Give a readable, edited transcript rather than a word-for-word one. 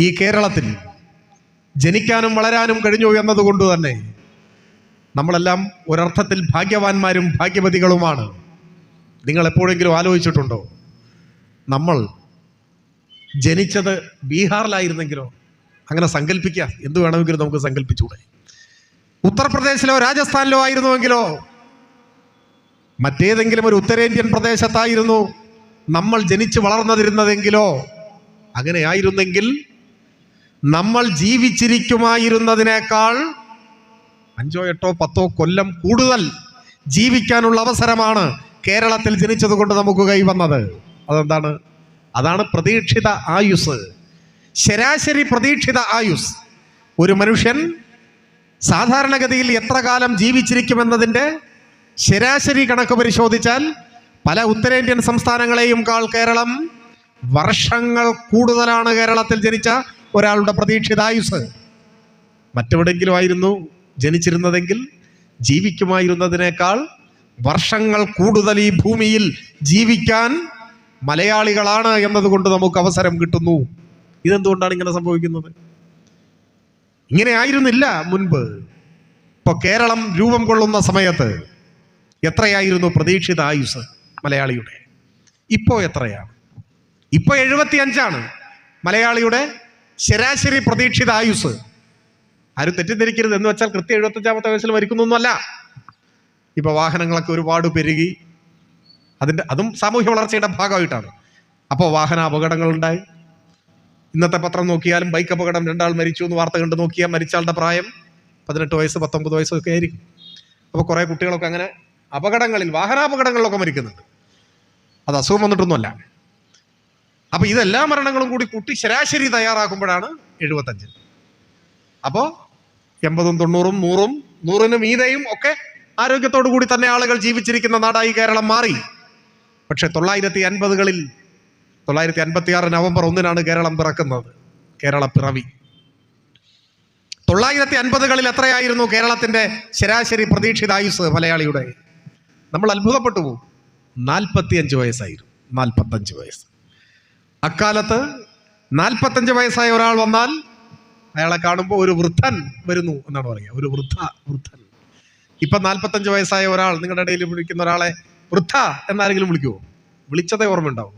ഈ കേരളത്തിൽ ജനിക്കാനും വളരാനും കഴിഞ്ഞു എന്നതുകൊണ്ട് തന്നെ നമ്മളെല്ലാം ഒരർത്ഥത്തിൽ ഭാഗ്യവാന്മാരും ഭാഗ്യവതികളുമാണ്. നിങ്ങൾ എപ്പോഴെങ്കിലും ആലോചിച്ചിട്ടുണ്ടോ, നമ്മൾ ജനിച്ചത് ബീഹാറിലായിരുന്നെങ്കിലോ? അങ്ങനെ സങ്കല്പിക്കുക, എന്ത് വേണമെങ്കിലും നമുക്ക് സങ്കല്പിച്ചൂടെ? ഉത്തർപ്രദേശിലോ രാജസ്ഥാനിലോ ആയിരുന്നുവെങ്കിലോ? മറ്റേതെങ്കിലും ഒരു ഉത്തരേന്ത്യൻ പ്രദേശത്തായിരുന്നു നമ്മൾ ജനിച്ച് വളർന്നതിരുന്നതെങ്കിലോ? അങ്ങനെ ആയിരുന്നെങ്കിൽ നമ്മൾ ജീവിച്ചിരിക്കുമായിരുന്നതിനേക്കാൾ 5, 8, 10 കൊല്ലം കൂടുതൽ ജീവിക്കാനുള്ള അവസരമാണ് കേരളത്തിൽ ജനിച്ചതുകൊണ്ട് നമുക്ക് കൈവന്നത്. അതെന്താണ്? അതാണ് പ്രതീക്ഷിത ആയുസ്. ശരാശരി പ്രതീക്ഷിത ആയുസ്. ഒരു മനുഷ്യൻ സാധാരണഗതിയിൽ എത്ര കാലം ജീവിച്ചിരിക്കുമെന്നതിൻ്റെ ശരാശരി കണക്ക് പരിശോധിച്ചാൽ പല ഉത്തരേന്ത്യൻ സംസ്ഥാനങ്ങളെയും കാൾ കേരളം വർഷങ്ങൾ കൂടുതലാണ് കേരളത്തിൽ ജനിച്ച ഒരാളുടെ പ്രതീക്ഷിതായുസ്. മറ്റെവിടെങ്കിലും ആയിരുന്നു ജനിച്ചിരുന്നതെങ്കിൽ ജീവിക്കുമായിരുന്നതിനേക്കാൾ വർഷങ്ങൾ കൂടുതൽ ഈ ഭൂമിയിൽ ജീവിക്കാൻ മലയാളികളാണ് എന്നതുകൊണ്ട് നമുക്ക് അവസരം കിട്ടുന്നു. ഇതെന്തുകൊണ്ടാണ് ഇങ്ങനെ സംഭവിക്കുന്നത്? ഇങ്ങനെ ആയിരുന്നില്ല മുൻപ്. ഇപ്പോൾ കേരളം രൂപം കൊള്ളുന്ന സമയത്ത് എത്രയായിരുന്നു പ്രതീക്ഷിത ആയുസ് മലയാളിയുടെ? ഇപ്പോൾ എത്രയാണ്? ഇപ്പോൾ 75 മലയാളിയുടെ ശരാശരി പ്രതീക്ഷിത ആയുസ്. ആരും തെറ്റിദ്ധരിക്കരുത്. എന്ന് വെച്ചാൽ കൃത്യം 75-ാമത്തെ വയസ്സിൽ മരിക്കുന്നൊന്നുമല്ല. ഇപ്പോൾ വാഹനങ്ങളൊക്കെ ഒരുപാട് പെരുകി, അതും സാമൂഹ്യ വളർച്ചയുടെ ഭാഗമായിട്ടാണ്. അപ്പോൾ വാഹന അപകടങ്ങളുണ്ടായി. ഇന്നത്തെ പത്രം നോക്കിയാലും ബൈക്ക് അപകടം, 2 ആൾ മരിച്ചു എന്ന് വാർത്ത കണ്ട് നോക്കിയാൽ മരിച്ചാളുടെ പ്രായം 18 വയസ്സ് 19 വയസ്സൊക്കെ ആയിരിക്കും. അപ്പോൾ കുറേ കുട്ടികളൊക്കെ അങ്ങനെ വാഹനാപകടങ്ങളിലൊക്കെ മരിക്കുന്നുണ്ട്. അത് അസുഖം വന്നിട്ടൊന്നുമല്ല. അപ്പോൾ ഇതെല്ലാ മരണങ്ങളും കൂടി കൂട്ടി ശരാശരി തയ്യാറാക്കുമ്പോഴാണ് 75. അപ്പോൾ 80, 90, 100, 100-ന് മീതെയും ഒക്കെ ആരോഗ്യത്തോടു കൂടി തന്നെ ആളുകൾ ജീവിച്ചിരിക്കുന്ന നാടായി കേരളം മാറി. പക്ഷെ 1950-കളിൽ 1956 നവംബർ 1-നാണ് കേരളം പിറക്കുന്നത്. കേരള പിറവി. 1950-കളിൽ എത്രയായിരുന്നു കേരളത്തിന്റെ ശരാശരി പ്രതീക്ഷിതായുസ് മലയാളിയുടെ? നമ്മൾ അത്ഭുതപ്പെട്ടു പോകും. 45 വയസ്സായിരുന്നു. 45 വയസ്സ്. അക്കാലത്ത് 45 വയസ്സായ ഒരാൾ വന്നാൽ അയാളെ കാണുമ്പോൾ ഒരു വൃദ്ധൻ വരുന്നു എന്നാണ് പറയുക. ഒരു വൃദ്ധൻ. ഇപ്പം 45 വയസ്സായ ഒരാൾ നിങ്ങളുടെ ഇടയിൽ വിളിക്കുന്ന ഒരാളെ വൃദ്ധ എന്നാരെങ്കിലും വിളിക്കുമോ? വിളിച്ചതേ ഓർമ്മയുണ്ടാവും.